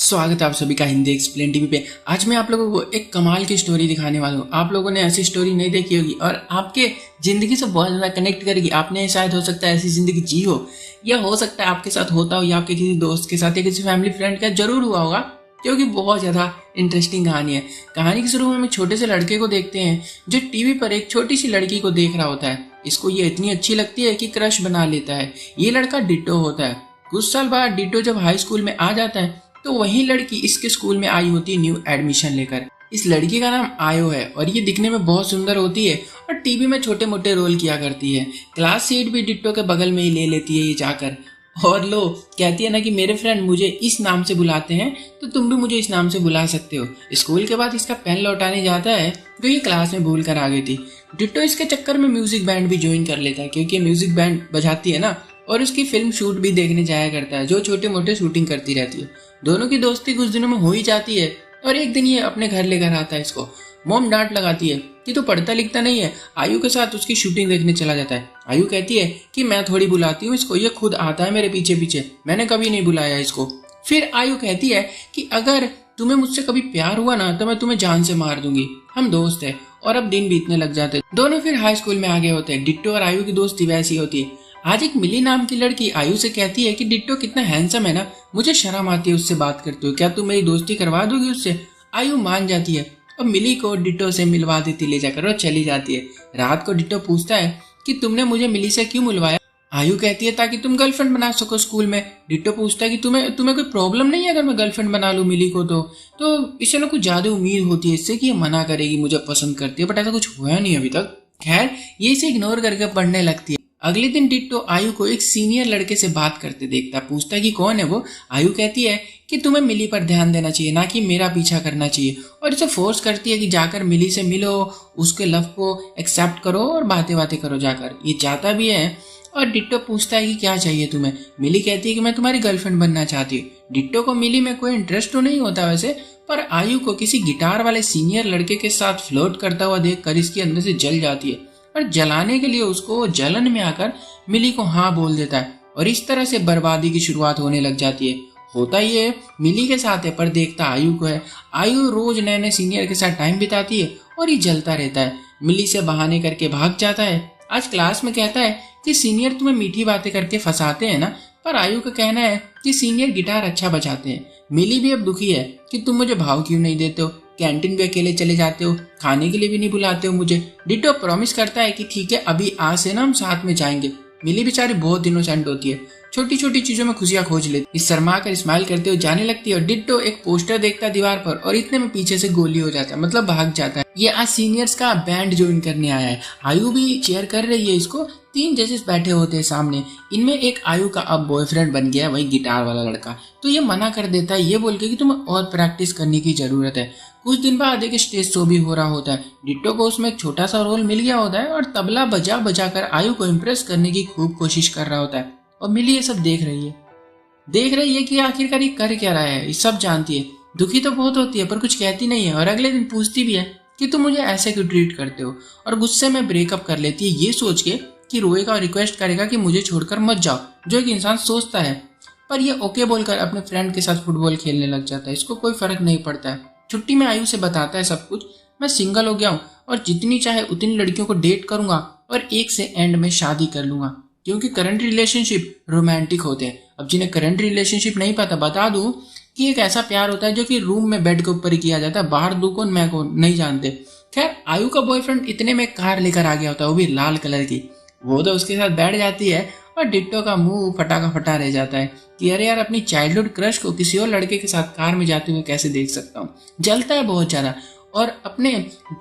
स्वागत है आप सभी का हिंदी एक्सप्लेन टीवी पे। आज मैं आप लोगों को एक कमाल की स्टोरी दिखाने वाला हूँ। आप लोगों ने ऐसी स्टोरी नहीं देखी होगी और आपके जिंदगी से बहुत ज्यादा कनेक्ट करेगी। आपने शायद हो सकता है ऐसी जिंदगी जी हो, या हो सकता है आपके साथ होता हो, या आपके किसी दोस्त के साथ या किसी फैमिली फ्रेंड का जरूर हुआ होगा, क्योंकि बहुत ज्यादा इंटरेस्टिंग कहानी है। कहानी के शुरू में हम एक छोटे से लड़के को देखते हैं जो टीवी पर एक छोटी सी लड़की को देख रहा होता है। इसको ये इतनी अच्छी लगती है कि क्रश बना लेता है। ये लड़का डिट्टो होता है। कुछ साल बाद डिट्टो जब हाई स्कूल में आ जाता है तो वही लड़की इसके स्कूल में आई होती है न्यू एडमिशन लेकर। इस लड़की का नाम आयो है और ये दिखने में बहुत सुंदर होती है और टीवी में छोटे मोटे रोल किया करती है। क्लास सीट भी डिट्टो के बगल में ही ले लेती है ये जाकर, और लो कहती है ना कि मेरे फ्रेंड मुझे इस नाम से बुलाते हैं तो तुम भी मुझे इस नाम से बुला सकते हो। स्कूल के बाद इसका पेन लौटाने जाता है जो ये क्लास में भूल कर आ गई थी। डिट्टो इसके चक्कर में म्यूजिक बैंड भी ज्वाइन कर लेता है, क्योंकि म्यूजिक बैंड बजाती है ना, और उसकी फिल्म शूट भी देखने जाया करता है जो छोटे मोटे शूटिंग करती रहती है। दोनों की दोस्ती कुछ दिनों में हो ही जाती है और एक दिन ये अपने घर लेकर आता है इसको। मॉम डांट लगाती है कि तू पढ़ता लिखता नहीं है। आयु के साथ उसकी शूटिंग देखने चला जाता है। आयु कहती है कि मैं थोड़ी बुलाती हूँ इसको, ये खुद आता है मेरे पीछे पीछे, मैंने कभी नहीं बुलाया इसको। फिर आयु कहती है कि अगर तुम्हें मुझसे कभी प्यार हुआ ना तो मैं तुम्हें जान से मार दूंगी, हम दोस्त है। और अब दिन बीतने लग जाते, दोनों फिर हाई स्कूल में आगे होते हैं। डिट्टो और आयु की दोस्ती वैसी होती है। आज एक मिली नाम की लड़की आयु से कहती है कि डिट्टो कितना हैंडसम है ना, मुझे शर्म आती है उससे बात करते हो, क्या तुम मेरी दोस्ती करवा दोगी उससे। आयु मान जाती है और मिली को डिट्टो से मिलवा देती ले जाकर और चली जाती है। रात को डिट्टो पूछता है कि तुमने मुझे मिली से क्यों मिलवाया। आयु कहती है ताकि तुम गर्लफ्रेंड बना सको स्कूल में। डिट्टो पूछता है कि तुम्हें कोई प्रॉब्लम नहीं है अगर मैं गर्लफ्रेंड बना लूं मिली को। तो इसे ना कुछ ज्यादा उम्मीद होती है इससे कि ये मना करेगी, मुझे पसंद करती है, बट ऐसा कुछ हुआ नहीं अभी तक। खैर ये इसे इग्नोर करके पढ़ने लगती है। अगले दिन डिट्टो आयु को एक सीनियर लड़के से बात करते देखता है। पूछता है कि कौन है वो। आयु कहती है कि तुम्हें मिली पर ध्यान देना चाहिए, ना कि मेरा पीछा करना चाहिए, और इसे फोर्स करती है कि जाकर मिली से मिलो, उसके लव को एक्सेप्ट करो और बातें बातें करो जाकर। ये चाहता भी है और डिट्टो पूछता है कि क्या चाहिए तुम्हें। मिली कहती है कि मैं तुम्हारी गर्लफ्रेंड बनना चाहती हूँ। डिट्टो को मिली में कोई इंटरेस्ट तो नहीं होता वैसे, पर आयु को किसी गिटार वाले सीनियर लड़के के साथ फ्लर्ट करता हुआ देखकर इसके अंदर से जल जाती है और जलाने के लिए उसको जलन में आकर मिली को हाँ बोल देता है और इस तरह से बर्बादी की शुरुआत होने लग जाती है। होता ये मिली के साथ है पर देखता आयु को है। आयु रोज नए नए सीनियर के साथ टाइम बिताती है और ये जलता रहता है। मिली से बहाने करके भाग जाता है। आज क्लास में कहता है कि सीनियर तुम्हें मीठी बातें करके फंसाते हैं ना, पर आयु का कहना है कि सीनियर गिटार अच्छा बजाते हैं। मिली भी अब दुखी है कि तुम मुझे भाव क्यों नहीं देते हो, कैंटीन भी अकेले चले जाते हो, खाने के लिए भी नहीं बुलाते हो मुझे। डिट्टो प्रॉमिस करता है कि ठीक है अभी आज से ना हम साथ में जाएंगे। मिली बेचारी बहुत इनोसेंट होती है, छोटी छोटी चीजों में खुशियां खोज लेती। इस शर्मा कर स्माइल करते हुए जाने लगती है और डिट्टो एक पोस्टर देखता है दीवार पर और इतने में पीछे से गोली हो जाता है, मतलब भाग जाता है। ये आज सीनियर्स का बैंड ज्वाइन करने आया है। आयु भी चेयर कर रही है इसको। 3 जजेस बैठे होते हैं सामने। इनमें एक आयु का अब बॉयफ्रेंड बन गया है, वही गिटार वाला लड़का। तो ये मना कर देता है ये बोल के कि तुम्हें और प्रैक्टिस करने की जरूरत है। कुछ दिन बाद एक स्टेज शो भी हो रहा होता है। डिट्टो को उसमें एक छोटा सा रोल मिल गया होता है और तबला बजा बजा कर आयु को इम्प्रेस करने की खूब कोशिश कर रहा होता है। और मिली ये सब देख रही है कि आखिरकार ये कर क्या रहा है। ये सब जानती है, दुखी तो बहुत होती है पर कुछ कहती नहीं है। और अगले दिन पूछती भी है कि तुम मुझे ऐसे क्यों ट्रीट करते हो, और गुस्से में ब्रेकअप कर लेती है ये सोच के कि रोएगा और रिक्वेस्ट करेगा कि मुझे छोड़कर मत जाओ, जो एक इंसान सोचता है। पर ये ओके बोलकर अपने फ्रेंड के साथ फुटबॉल खेलने लग जाता है। इसको कोई फर्क नहीं पड़ता है। छुट्टी में आयु से बताता है सब कुछ, मैं सिंगल हो गया हूँ और जितनी चाहे उतनी लड़कियों को डेट करूंगा और एक से एंड में शादी कर लूंगा, क्योंकि करंट रिलेशनशिप रोमांटिक होते हैं। अब जिन्हें करंट रिलेशनशिप नहीं पता बता दूं कि एक ऐसा प्यार होता है जो कि रूम में बेड के ऊपर ही किया जाता है, बाहर दू कौन मैं कौन नहीं जानते। खैर आयु का बॉयफ्रेंड इतने में कार लेकर आ गया होता है, वो भी लाल कलर की। वो तो उसके साथ बैठ जाती है और डिट्टो का मुंह फटा का फटा रह जाता है कि अरे यार अपनी चाइल्डहुड क्रश को किसी और लड़के के साथ कार में जाते हुए कैसे देख सकता हूँ। जलता है बहुत ज्यादा और अपने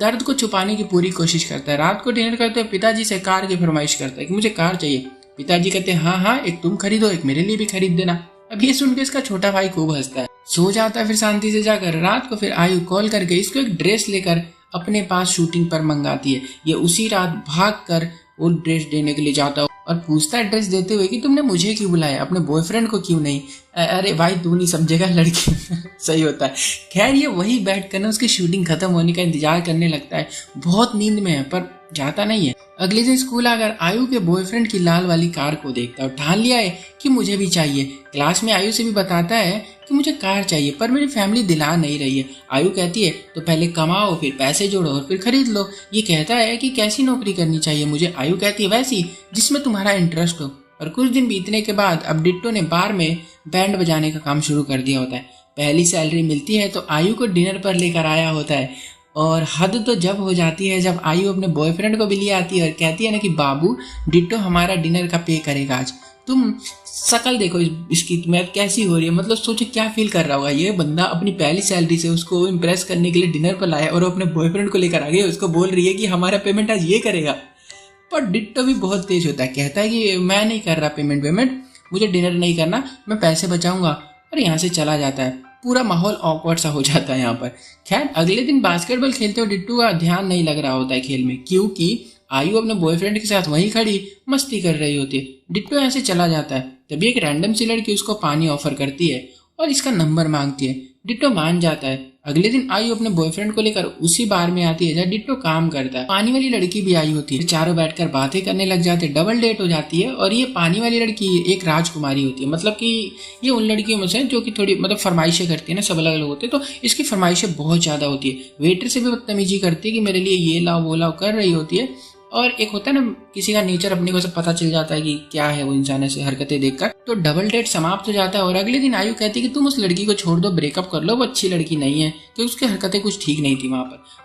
दर्द को छुपाने की पूरी कोशिश करता है। रात को डिनर करते हुए पिताजी से कार की फरमाइश करता है कि मुझे कार चाहिए। पिताजी कहते हैं हाँ एक तुम खरीदो, एक मेरे लिए भी खरीद देना। अब ये सुनकर इसका छोटा भाई खूब हंसता है, सो जाता है फिर शांति से जाकर। रात को फिर आयु कॉल करके इसको एक ड्रेस लेकर अपने पास शूटिंग पर मंगाती है। ये उसी रात भाग कर वो ड्रेस देने के लिए जाता है और पूछता है ड्रेस देते हुए कि तुमने मुझे क्यों बुलाया, अपने बॉयफ्रेंड को क्यों नहीं। अरे भाई तू नहीं समझेगा लड़की सही होता है। खैर ये वही बैठ कर ना उसकी शूटिंग खत्म होने का इंतजार करने लगता है। बहुत नींद में है पर जाता नहीं है। अगले दिन स्कूल आकर आयु के बॉयफ्रेंड की लाल वाली कार को देखता है और ठान लिया है कि मुझे भी चाहिए। क्लास में आयु से भी बताता है कि मुझे कार चाहिए पर मेरी फैमिली दिला नहीं रही है। आयु कहती है तो पहले कमाओ, फिर पैसे जोड़ो और फिर खरीद लो। ये कहता है कि कैसी नौकरी करनी चाहिए मुझे। आयु कहती है वैसी जिसमें तुम्हारा इंटरेस्ट हो। और कुछ दिन बीतने के बाद अब डिट्टो ने बार में बैंड बजाने का काम शुरू कर दिया होता है। पहली सैलरी मिलती है तो आयु को डिनर पर लेकर आया होता है। और हद तो जब हो जाती है जब आयु अपने बॉयफ्रेंड को भी ले आती है और कहती है ना कि बाबू डिट्टो हमारा डिनर का पे करेगा आज। तुम शकल देखो इसकी, तुम्हें कैसी हो रही है। मतलब सोचो क्या फील कर रहा होगा। ये बंदा अपनी पहली सैलरी से उसको इम्प्रेस करने के लिए डिनर पर लाया और अपने बॉयफ्रेंड को लेकर आ गई। उसको बोल रही है कि हमारा पेमेंट आज ये करेगा। पर डिट्टो भी बहुत तेज होता है, कहता है कि मैं नहीं कर रहा पेमेंट, मुझे डिनर नहीं करना, मैं पैसे बचाऊंगा। और यहाँ से चला जाता है। पूरा माहौल ऑकवर्ड सा हो जाता है यहाँ पर। खैर अगले दिन बास्केटबॉल खेलते हुए डिट्टो का ध्यान नहीं लग रहा होता है खेल में, क्योंकि आयु अपने बॉयफ्रेंड के साथ वहीं खड़ी मस्ती कर रही होती है। डिट्टो यहाँ से चला जाता है। तभी एक रैंडम सी लड़की उसको पानी ऑफर करती है और इसका नंबर मांगती है। डिट्टो मान जाता है। अगले दिन आयु अपने बॉयफ्रेंड को लेकर उसी बार में आती है जहाँ डिट्टो काम करता है। पानी वाली लड़की भी आई होती है। चारों बैठकर बातें करने लग जाते हैं। डबल डेट हो जाती है। और ये पानी वाली लड़की एक राजकुमारी होती है। मतलब कि ये उन लड़कियों में से जो कि थोड़ी मतलब फरमाइशें करती है ना, सब अलग अलग होते हैं तो इसकी फरमाइशें बहुत ज्यादा होती है। वेटर से भी बदतमीजी करती है कि मेरे लिए ये लाओ वो लाओ कर रही होती है। और एक होता है ना किसी का नेचर अपने को सब पता चल जाता है कि क्या है वो इंसान ऐसे हरकतें देखकर। तो डबल डेट समाप्त हो जाता है। और अगले दिन आयु कहती है कि तुम उस लड़की को छोड़ दो, ब्रेकअप कर लो, वो अच्छी लड़की नहीं है, क्योंकि उसकी हरकतें कुछ ठीक नहीं थी वहां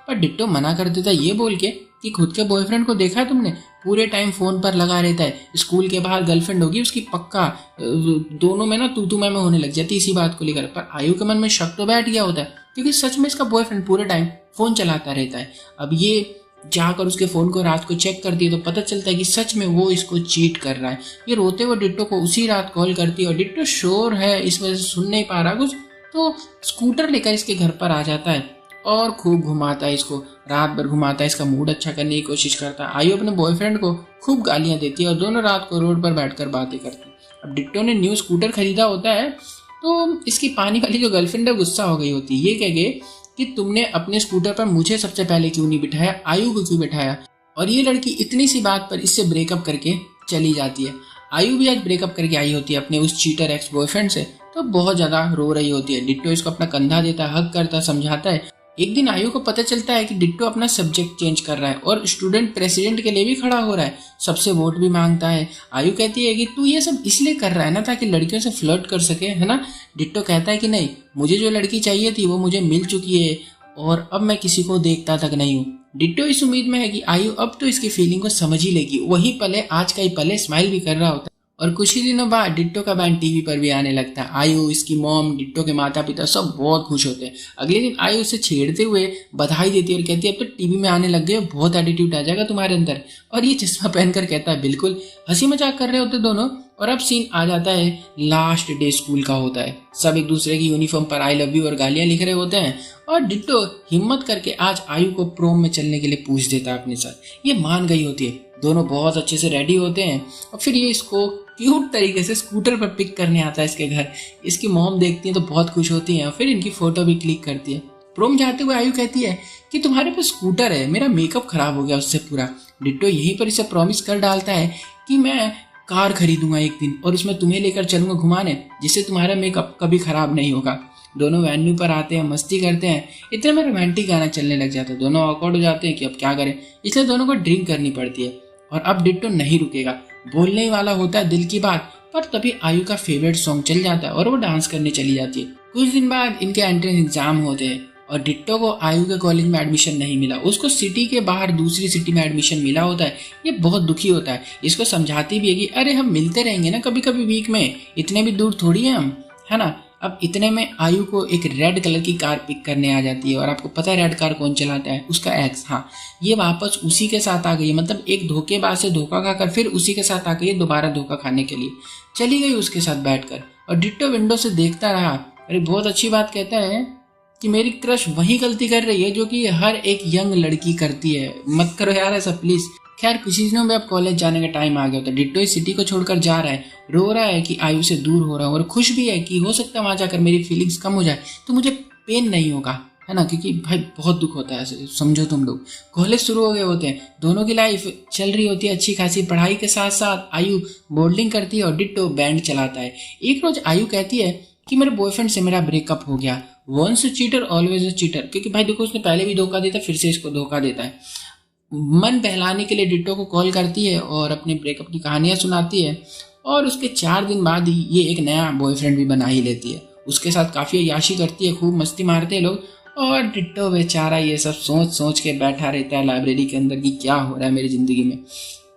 पर डिट्टो मना कर देता ये बोल के कि खुद के बॉयफ्रेंड को देखा है तुमने, पूरे टाइम फोन पर लगा रहता है, स्कूल के बाहर गर्लफ्रेंड होगी उसकी पक्का, दोनों में ना तू मैं होने लग जाती इसी बात को लेकर। पर आयु के मन में शक तो बैठ गया होता है क्योंकि सच में इसका बॉयफ्रेंड पूरे टाइम फोन चलाता रहता है। अब ये जाकर उसके फोन को रात को चेक करती है तो पता चलता है कि सच में वो इसको चीट कर रहा है। ये रोते हुए डिट्टो को उसी रात कॉल करती है और डिट्टो शोर है इस वजह से सुन नहीं पा रहा कुछ, तो स्कूटर लेकर इसके घर पर आ जाता है और खूब घुमाता है इसको, रात भर घुमाता है, इसका मूड अच्छा करने की कोशिश करता है। आयु अपने बॉयफ्रेंड को खूब गालियां देती है और दोनों रात को रोड पर बैठकर बातें करते हैं। अब डिट्टो ने न्यू स्कूटर खरीदा होता है तो इसकी पानी वाली जो गर्लफ्रेंड है गुस्सा हो गई होती है। ये कह गए कि तुमने अपने स्कूटर पर मुझे सबसे पहले क्यों नहीं बिठाया, आयु को क्यों बिठाया। और ये लड़की इतनी सी बात पर इससे ब्रेकअप करके चली जाती है। आयु भी आज ब्रेकअप करके आई होती है अपने उस चीटर एक्स बॉयफ्रेंड से, तो बहुत ज्यादा रो रही होती है। डिट्टो इसको अपना कंधा देता है, हग करता है, समझाता है। एक दिन आयु को पता चलता है कि डिट्टो अपना सब्जेक्ट चेंज कर रहा है और स्टूडेंट प्रेसिडेंट के लिए भी खड़ा हो रहा है, सबसे वोट भी मांगता है। आयु कहती है कि तू ये सब इसलिए कर रहा है ना ताकि लड़कियों से फ्लर्ट कर सके, है ना। डिट्टो कहता है कि नहीं, मुझे जो लड़की चाहिए थी वो मुझे मिल चुकी है और अब मैं किसी को देखता तक नहीं हूँ। डिट्टो इस उम्मीद में है कि आयु अब तो इसकी फीलिंग को समझ ही लेगी। वही पल है, आज का ही पल है, स्माइल भी कर रहा होता है। और कुछ ही दिनों बाद डिट्टो का बैंड टीवी पर भी आने लगता है। आयु, इसकी मॉम, डिट्टो के माता पिता सब बहुत खुश होते हैं। अगले दिन आयु उसे छेड़ते हुए बधाई देती है और कहती है अब तो टीवी में आने लग गए, बहुत एटीट्यूड आ जाएगा तुम्हारे अंदर। और ये चश्मा पहनकर कहता है बिल्कुल। हंसी मजाक कर रहे होते दोनों। और अब सीन आ जाता है लास्ट डे स्कूल का होता है। सब एक दूसरे की यूनिफॉर्म पर आई लव यू और गालियां लिख रहे होते हैं और डिट्टो हिम्मत करके आज आयु को प्रोम में चलने के लिए पूछ देता है अपने साथ। ये मान गई होती है। दोनों बहुत अच्छे से रेडी होते हैं और फिर ये इसको क्यूट तरीके से स्कूटर पर पिक करने आता है इसके घर। इसकी मॉम देखती है तो बहुत खुश होती है और फिर इनकी फोटो भी क्लिक करती है। प्रोम जाते हुए आयु कहती है कि तुम्हारे पास स्कूटर है, मेरा मेकअप खराब हो गया उससे पूरा। डिट्टो यहीं पर इसे प्रॉमिस कर डालता है कि मैं कार खरीदूंगा एक दिन और उसमें तुम्हें लेकर चलूंगा घुमाने, जिससे तुम्हारा मेकअप कभी खराब नहीं होगा। दोनों वेन्यू पर आते हैं, मस्ती करते हैं। इतने में रोमांटिक गाना चलने लग जाता है। दोनों ऑकवर्ड हो जाते हैं कि अब क्या करें, इसलिए दोनों को ड्रिंक करनी पड़ती है। और अब डिट्टो नहीं रुकेगा, बोलने वाला होता है दिल की बात। पर तभी आयु का फेवरेट सॉन्ग चल जाता है और वो डांस करने चली जाती है। कुछ दिन बाद इनके एंट्रेंस एग्जाम होते हैं और डिट्टो को आयु के कॉलेज में एडमिशन नहीं मिला। उसको सिटी के बाहर दूसरी सिटी में एडमिशन मिला होता है। ये बहुत दुखी होता है। इसको समझाती भी है कि अरे हम मिलते रहेंगे ना कभी कभी वीक में, इतने भी दूर थोड़ी है हम, है ना। अब इतने में आयु को एक रेड कलर की कार पिक करने आ जाती है और आपको पता है रेड कार कौन चलाता है, उसका एक्स। हाँ, ये वापस उसी के साथ आ गई है। मतलब एक धोखेबाज से धोखा खाकर फिर उसी के साथ आ गई है दोबारा धोखा खाने के लिए। चली गई उसके साथ बैठकर और डिट्टो विंडो से देखता रहा। अरे बहुत अच्छी बात कहता है कि मेरी क्रश वही गलती कर रही है जो कि हर एक यंग लड़की करती है, मत करो यार ऐसा प्लीज। खैर कुछ ही दिनों में अब कॉलेज जाने का टाइम आ गया होता है। डिट्टो इस सिटी को छोड़कर जा रहा है, रो रहा है कि आयु से दूर हो रहा है और खुश भी है कि हो सकता है वहां जाकर मेरी फीलिंग्स कम हो जाए तो मुझे पेन नहीं होगा, है ना। क्योंकि भाई बहुत दुख होता है ऐसे, समझो तुम लोग। कॉलेज शुरू हो गए होते हैं, दोनों की लाइफ चल रही होती है अच्छी खासी। पढ़ाई के साथ साथ आयु मॉडलिंग करती है और डिट्टो बैंड चलाता है। एक रोज आयु कहती है कि मेरे बॉयफ्रेंड से मेरा ब्रेकअप हो गया। Once a cheater always a cheater, क्योंकि भाई देखो उसने पहले भी धोखा देता, फिर से इसको धोखा देता है। मन बहलाने के लिए डिट्टो को कॉल करती है और अपने ब्रेकअप की कहानियां सुनाती है, और उसके 4 दिन बाद ही ये एक नया बॉयफ्रेंड भी बना ही लेती है। उसके साथ काफ़ी अय्याशी करती है, खूब मस्ती मारते हैं लोग, और डिट्टो बेचारा ये सब सोच सोच के बैठा रहता है लाइब्रेरी के अंदर कि क्या हो रहा है मेरी ज़िंदगी में।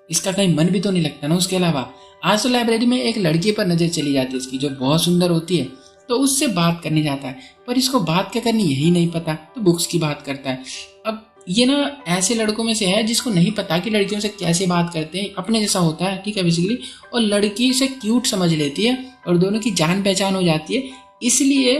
इसका कहीं मन भी तो नहीं लगता ना उसके अलावा। आज तो लाइब्रेरी में एक लड़की पर नज़र चली जाती है इसकी, जो बहुत सुंदर होती है, तो उससे बात करने जाता है, पर इसको बात क्या करनी यही नहीं पता, तो बुक्स की बात करता है। अब ये ना ऐसे लड़कों में से है जिसको नहीं पता कि लड़कियों से कैसे बात करते हैं, अपने जैसा होता है, ठीक है बेसिकली, और लड़की से क्यूट समझ लेती है और दोनों की जान पहचान हो जाती है। इसलिए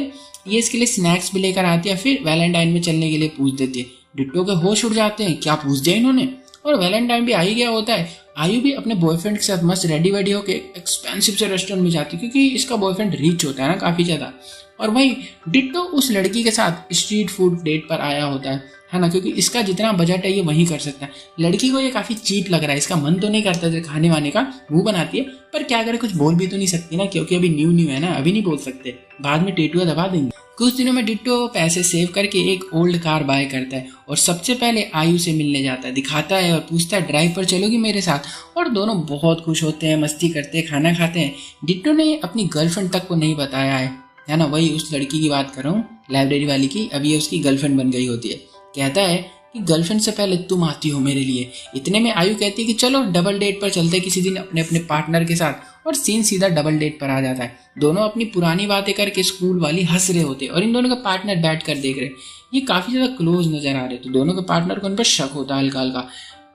ये इसके लिए स्नैक्स भी लेकर आती है, फिर वैलेंटाइन में चलने के लिए पूछ देती है। डिट्टो के होश उड़ जाते हैं, क्या पूछ दिया इन्होंने, और वैलेंटाइन भी आ ही गया होता है। आयु भी अपने बॉयफ्रेंड के साथ मस्त रेडी वेडी होकर एक्सपेंसिव से रेस्टोरेंट में जाती है, क्योंकि इसका बॉयफ्रेंड रिच होता है ना काफ़ी ज़्यादा। और वही डिट्टो उस लड़की के साथ स्ट्रीट फूड डेट पर आया होता है ना, क्योंकि इसका जितना बजट है ये वही कर सकता है। लड़की को ये काफ़ी चीप लग रहा है, इसका मन तो नहीं करता है खाने वाने का, मुंह बनाती है, पर क्या करे, कुछ बोल भी तो नहीं सकती ना, क्योंकि अभी न्यू है ना, अभी नहीं बोल सकते, बाद में टेटुआ दबा देंगे। कुछ दिनों में डिट्टो पैसे सेव करके एक ओल्ड कार बाय करता है और सबसे पहले आयु से मिलने जाता है, दिखाता है और पूछता है ड्राइव पर चलोगी मेरे साथ, और दोनों बहुत खुश होते हैं, मस्ती करते हैं, खाना खाते हैं। डिट्टो ने अपनी गर्लफ्रेंड तक को नहीं बताया है ना, वही उस लड़की की बात कर रहा हूँ, लाइब्रेरी वाली की, अभी ये उसकी गर्लफ्रेंड बन गई होती है। कहता है कि गर्लफ्रेंड से पहले तुम आती हो मेरे लिए। इतने में आयु कहती है कि चलो डबल डेट पर चलते किसी दिन अपने अपने पार्टनर के साथ, और सीन सीधा डबल डेट पर आ जाता है। दोनों अपनी पुरानी बातें करके स्कूल वाली हंस रहे होते और इन दोनों के पार्टनर बैठ कर देख रहे, ये काफ़ी ज़्यादा क्लोज नजर आ रहे, तो दोनों के पार्टनर को उन पर शक होता है हल्का हल्का।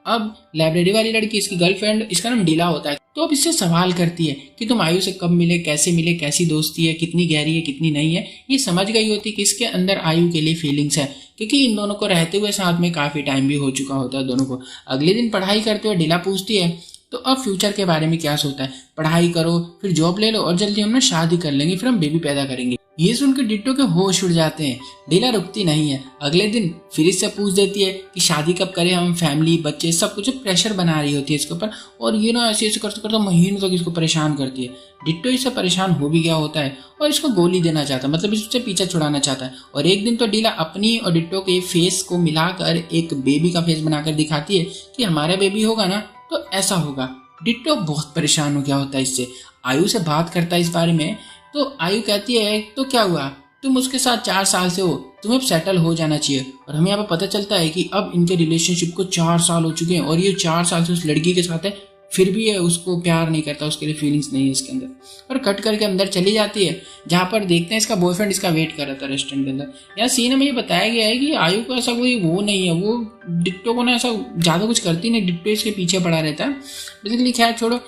अब लाइब्रेरी वाली लड़की, इसकी गर्लफ्रेंड, इसका नाम डीला होता है, तो अब इससे सवाल करती है कि तुम आयु से कब मिले, कैसी दोस्ती है, कितनी गहरी है, कितनी नहीं है। ये समझ गई होती कि इसके अंदर आयु के लिए फीलिंग्स है, क्योंकि इन दोनों को रहते हुए साथ में काफ़ी टाइम भी हो चुका होता है दोनों को। अगले दिन पढ़ाई करते हुए डीला पूछती है तो अब फ्यूचर के बारे में क्या सोचता है। पढ़ाई करो, फिर जॉब ले लो, और जल्दी हम ना शादी कर लेंगे, फिर हम बेबी पैदा करेंगे। ये सुनकर डिट्टो के होश उड़ जाते हैं। डीला रुकती नहीं है, अगले दिन फिर इससे पूछ देती है कि शादी कब करें हम, फैमिली, बच्चे, सब कुछ प्रेशर बना रही होती है इसके ऊपर, और ये ना ऐसे ऐसे करते करते महीनों तक इसको परेशान करती है। डिट्टो इससे परेशान हो भी गया होता है और इसको गोली देना चाहता है, मतलब इससे पीछा छुड़ाना चाहता है। और एक दिन तो डीला अपनी और डिट्टो के फेस को मिलाकर एक बेबी का फेस बनाकर दिखाती है कि हमारा बेबी होगा ना तो ऐसा होगा। डिट्टो बहुत परेशान हो गया होता है इससे, आयु से बात करता है इस बारे में, तो आयु कहती है तो क्या हुआ, तुम उसके साथ 4 साल से हो, तुम्हें अब सेटल हो जाना चाहिए। और हमें यहाँ पर पता चलता है कि अब इनके रिलेशनशिप को 4 साल हो चुके हैं और ये 4 साल से उस लड़की के साथ है, फिर भी ये उसको प्यार नहीं करता, उसके लिए फीलिंग्स नहीं है इसके अंदर। और कट करके अंदर चली जाती है, जहाँ पर देखते हैं इसका बॉयफ्रेंड इसका वेट कर रहा था रेस्टोरेंट के अंदर। यहाँ सीन में ये बताया गया है कि आयु को ऐसा कोई वो नहीं है, वो डिट्टो को ना ऐसा ज़्यादा कुछ करती नहीं, डिट्टो इसके पीछे पड़ा रहता है बेसिकली। खैर छोड़ो,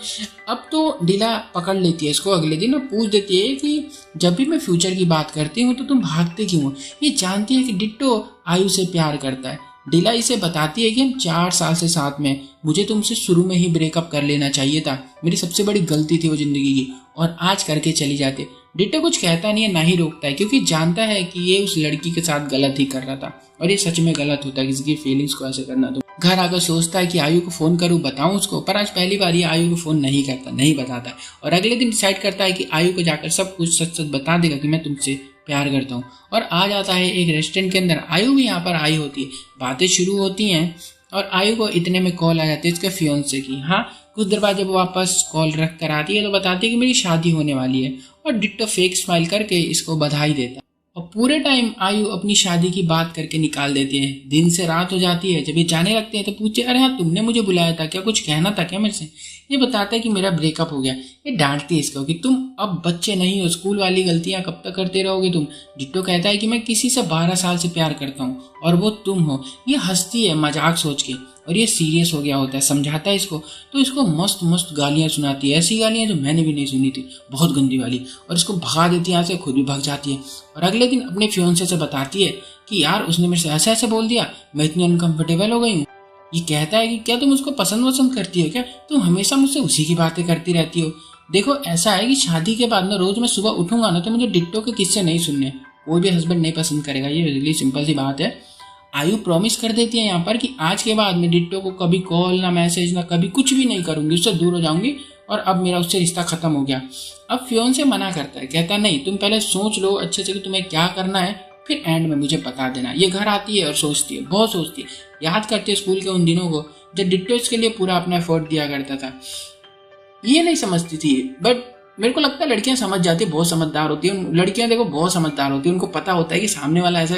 अब तो डीला पकड़ लेती है इसको अगले दिन और पूछ देती है कि जब भी मैं फ्यूचर की बात करती हूँ तो तुम भागते क्यों हो। ये जानती है कि डिट्टो आयु से प्यार करता है। डीला इसे बताती है कि हम 4 साल से साथ में, मुझे तुमसे शुरू में ही ब्रेकअप कर लेना चाहिए था, मेरी सबसे बड़ी गलती थी वो जिंदगी की, और आज करके चली जाती। डिट्टो कुछ कहता नहीं है, ना ही रोकता है, क्योंकि जानता है कि ये उस लड़की के साथ गलत ही कर रहा था और ये सच में गलत होता है किसी की फीलिंग्स को ऐसे करना। तो घर आकर सोचता है कि आयु को फोन करूं, बताऊं उसको, पर आज पहली बार ये आयु को फोन नहीं करता, नहीं बताता, और अगले दिन डिसाइड करता है कि आयु को जाकर सब कुछ सच सच बता देगा कि मैं तुमसे प्यार करता हूँ। और आ जाता है एक रेस्टोरेंट के अंदर, आयु भी यहाँ पर आई होती है, बातें शुरू होती हैं और आयु को इतने में कॉल आ जाती है इसके फियोंसे की। हाँ, कुछ देर बाद जब वो वापस कॉल रख कर आती है तो बताती है कि मेरी शादी होने वाली है, और डिट्टो फेक स्माइल करके इसको बधाई देता है। और पूरे टाइम आयु अपनी शादी की बात करके निकाल देती है। दिन से रात हो जाती है, जब ये जाने लगते हैं तो पूछे अरे हाँ तुमने मुझे बुलाया था क्या, कुछ कहना था क्या मेरे से। ये बताता है कि मेरा ब्रेकअप हो गया। ये डांटती है इसको कि तुम अब बच्चे नहीं हो, स्कूल वाली गलतियां कब तक करते रहोगे तुम। डिट्टो कहता है कि मैं किसी से 12 साल से प्यार करता हूँ और वो तुम हो। ये हंसती है मजाक सोच के और ये सीरियस हो गया होता है, समझाता है इसको तो इसको मस्त मस्त गालियां सुनाती है, ऐसी गालियां जो मैंने भी नहीं सुनी थी, बहुत गंदी वाली, और इसको भगा देती है यहाँ से, खुद भी भाग जाती है। और अगले दिन अपने फियोंसे से बताती है कि यार उसने मेरे से ऐसे ऐसे बोल दिया, मैं इतनी अनकंफर्टेबल हो गई हूँ। ये कहता है कि क्या तुम उसको पसंद करती हो क्या, तुम हमेशा मुझसे उसी की बातें करती रहती हो। देखो ऐसा है कि शादी के बाद ना रोज मैं सुबह उठूंगा ना तो मुझे डिट्टो के किस्से नहीं सुनने, कोई भी हस्बैंड नहीं पसंद करेगा, ये रियली सिंपल सी बात है। आयु प्रॉमिस कर देती है यहाँ पर कि आज के बाद मैं डिट्टो को कभी कॉल ना मैसेज ना कभी कुछ भी नहीं करूंगी, उससे दूर हो जाऊंगी और अब मेरा उससे रिश्ता खत्म हो गया। अब फियोंसे मना करता है, कहता नहीं तुम पहले सोच लो अच्छे से कि तुम्हें क्या करना है, फिर एंड में मुझे बता देना। ये घर आती है और सोचती है, बहुत सोचती है, याद करती है स्कूल के उन दिनों को जब डिट्टो इसके लिए पूरा अपना एफर्ट दिया करता था। ये नहीं समझती थी, बट मेरे को लगता है लड़कियां समझ जाती है, बहुत समझदार होती है लड़कियां। देखो बहुत समझदार होती है, उनको पता होता है कि सामने वाला ऐसा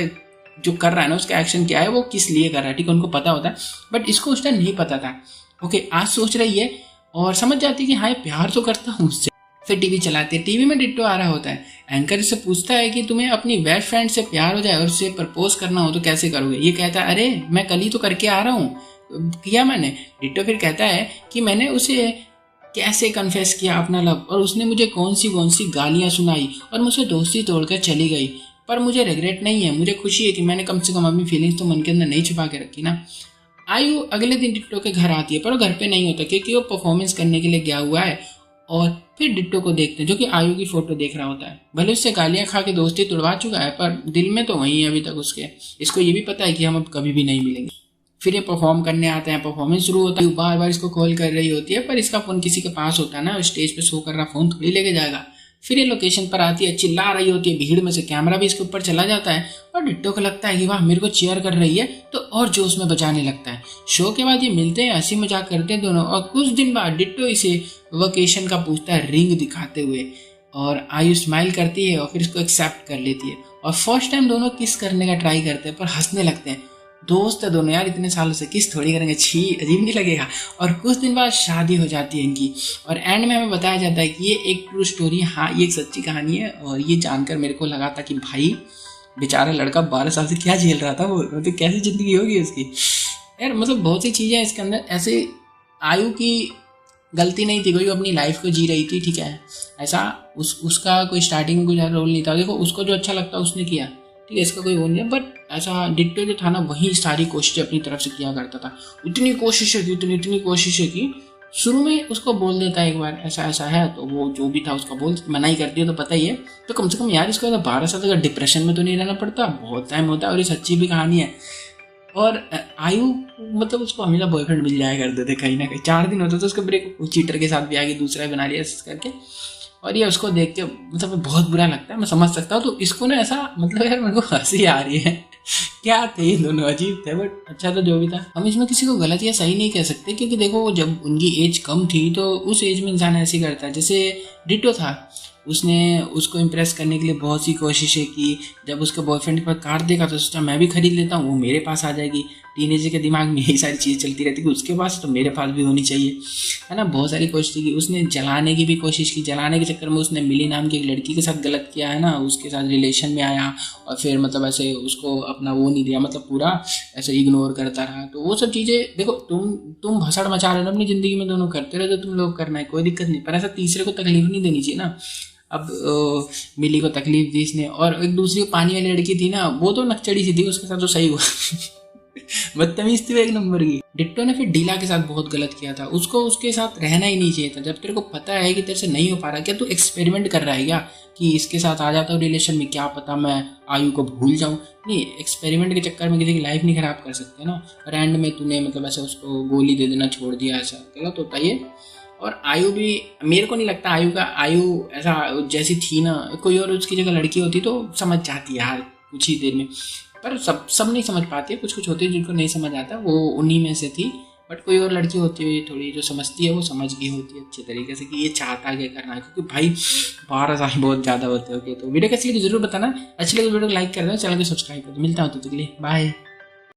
जो कर रहा है ना उसका एक्शन क्या है, वो किस लिए कर रहा है, ठीक है, उनको पता होता है। बट इसको उस टाइम नहीं पता था। ओके, आज सोच रही है और समझ जाती है कि हाँ प्यार तो करता हूँ उससे। फिर टीवी चलाते हैं, टीवी में डिट्टो आ रहा होता है। एंकर से पूछता है कि तुम्हें अपनी बेस्ट फ्रेंड से प्यार हो जाए और उससे प्रपोज करना हो तो कैसे करोगे। ये कहता है अरे मैं कल ही तो करके आ रहा हूँ, किया मैंने। डिट्टो फिर कहता है कि मैंने उसे कैसे कन्फेस किया अपना लव, और उसने मुझे कौन सी गालियाँ सुनाई और मुझसे दोस्ती तोड़कर चली गई, पर मुझे रिग्रेट नहीं है, मुझे खुशी है कि मैंने कम से कम अपनी फीलिंग्स तो मन के अंदर नहीं छुपा के रखी ना। आयु अगले दिन डिट्टो के घर आती है, पर वो घर पे नहीं होता क्योंकि वो परफॉर्मेंस करने के लिए गया हुआ है। और फिर डिट्टो को देखते हैं जो कि आयु की फोटो देख रहा होता है। भले उससे गालियां खा के दोस्ती तुड़वा चुका है, पर दिल में तो वही है अभी तक उसके। इसको ये भी पता है कि हम अब कभी भी नहीं मिलेंगे। फिर ये परफॉर्म करने आते हैं, परफॉर्मेंस शुरू होता है। बार बार इसको कॉल कर रही होती है, पर इसका फोन किसी के पास होता है ना, स्टेज पे शो कर रहा फोन थोड़ी लेके जाएगा। फिर ये लोकेशन पर आती है, चिल्ला रही होती है, भीड़ में से कैमरा भी इसके ऊपर चला जाता है और डिट्टो को लगता है कि वाह मेरे को चीयर कर रही है, तो और जोश में बजाने लगता है। शो के बाद ये मिलते हैं, हंसी मजाक करते हैं दोनों, और कुछ दिन बाद डिट्टो इसे वोकेशन का पूछता है रिंग दिखाते हुए, और आयु स्माइल करती है और फिर इसको एक्सेप्ट कर लेती है। और फर्स्ट टाइम दोनों किस करने का ट्राई करते हैं, पर हंसने लगते हैं। दोस्त है दोनों यार, इतने सालों से किस थोड़ी करेंगे, छी अजीब नहीं लगेगा। और कुछ दिन बाद शादी हो जाती है इनकी, और एंड में हमें बताया जाता है कि ये एक ट्रू स्टोरी, हाँ ये एक सच्ची कहानी है। और ये जानकर मेरे को लगा था कि भाई बेचारा लड़का 12 साल से क्या झेल रहा था, वो तो कैसी जिंदगी होगी उसकी यार। मतलब बहुत सी चीज़ें इसके अंदर ऐसे, आयु की गलती नहीं थी कोई, अपनी लाइफ को जी रही थी, ठीक है। ऐसा उसका कोई स्टार्टिंग में कोई रोल नहीं था। देखो उसको जो अच्छा लगता उसने किया, ठीक है, इसका कोई वो नहीं है। बट ऐसा डिट्टो जो था ना, वही सारी कोशिशें अपनी तरफ से किया करता था। इतनी कोशिशें की, इतनी कोशिशें की, शुरू में उसको बोल देता है एक बार ऐसा ऐसा है, तो वो जो भी था उसका बोल, मनाही करती है तो पता ही है। तो कम से कम यार इसको 12 साल तक डिप्रेशन में तो नहीं रहना पड़ता, बहुत टाइम होता है। और ये सच्ची भी कहानी है। और आयु मतलब उसको हमेशा बॉयफ्रेंड मिल जाया करते थे कहीं ना कहीं। 4 दिन होते थे उसके ब्रेक, चीटर के साथ भी आगे दूसरा बना लिया करके। और ये उसको देख के मतलब बहुत बुरा लगता है, मैं समझ सकता हूँ। तो इसको ना ऐसा मतलब यार मेरे को हंसी आ रही है क्या थे ये दोनों, अजीब थे, बट अच्छा तो जो भी था। हम इसमें किसी को गलत या सही नहीं कह सकते, क्योंकि देखो जब उनकी एज कम थी तो उस एज में इंसान ऐसे करता है। जैसे डिट्टो था, उसने उसको इम्प्रेस करने के लिए बहुत सी कोशिशें की। जब उसके बॉयफ्रेंड के पास कार देखा तो सोचा मैं भी खरीद लेता हूँ, वो मेरे पास आ जाएगी। टीनेजर के दिमाग में यही सारी चीज़ चलती रहती है कि उसके पास तो मेरे पास भी होनी चाहिए, है ना। बहुत सारी कोशिश की, उसने जलाने की भी कोशिश की। जलाने के चक्कर में उसने मिली नाम की एक लड़की के साथ गलत किया, है ना, उसके साथ रिलेशन में आया और फिर मतलब ऐसे उसको अपना वो नहीं दिया, मतलब पूरा ऐसे इग्नोर करता रहा। तो वो सब चीज़ें देखो, तुम भसड़ मचा रहे हो अपनी ज़िंदगी में, दोनों करते रहे तो तुम लोग करना है, कोई दिक्कत नहीं, पर ऐसा तीसरे को तकलीफ नहीं देनी चाहिए ना। अब मिली को तकलीफ दी इसने, और एक दूसरी पानी वाली लड़की थी ना, वो तो नकचड़ी सी थी, उसके साथ तो सही हुआ बदतमीज थी वो एक नंबर की। डिट्टो ने फिर डीला के साथ बहुत गलत किया था, उसको उसके साथ रहना ही नहीं चाहिए था। जब तेरे को पता है कि तेरे से नहीं हो पा रहा, क्या तू एक्सपेरिमेंट कर रहा है क्या कि इसके साथ आ जाता हूँ रिलेशन में, क्या पता मैं आयु को भूल जाऊँ। नहीं, एक्सपेरिमेंट के चक्कर में किसी की लाइफ नहीं खराब कर सकते ना। और एंड में तूने मतलब ऐसे उसको गोली दे देना छोड़ दिया, ऐसा गलत होता है ये। और आयु भी, मेरे को नहीं लगता आयु ऐसा जैसी थी ना, कोई और उसकी जगह लड़की होती तो समझ जाती यार कुछ ही देर में, पर सब नहीं समझ पाती है। कुछ होती है जिनको नहीं समझ आता, वो उन्हीं में से थी। बट कोई और लड़की होती है थोड़ी जो समझती है, वो समझ गई होती है अच्छे तरीके से कि ये चाहता है क्या करना है, क्योंकि भाई 12 साल बहुत ज़्यादा होते हो। तो वीडियो कैसी लगी जरूर बताना, अच्छी लगी वीडियो को लाइक कर देना, चैनल को सब्सक्राइब कर दो। मिलता हूँ तो बाय।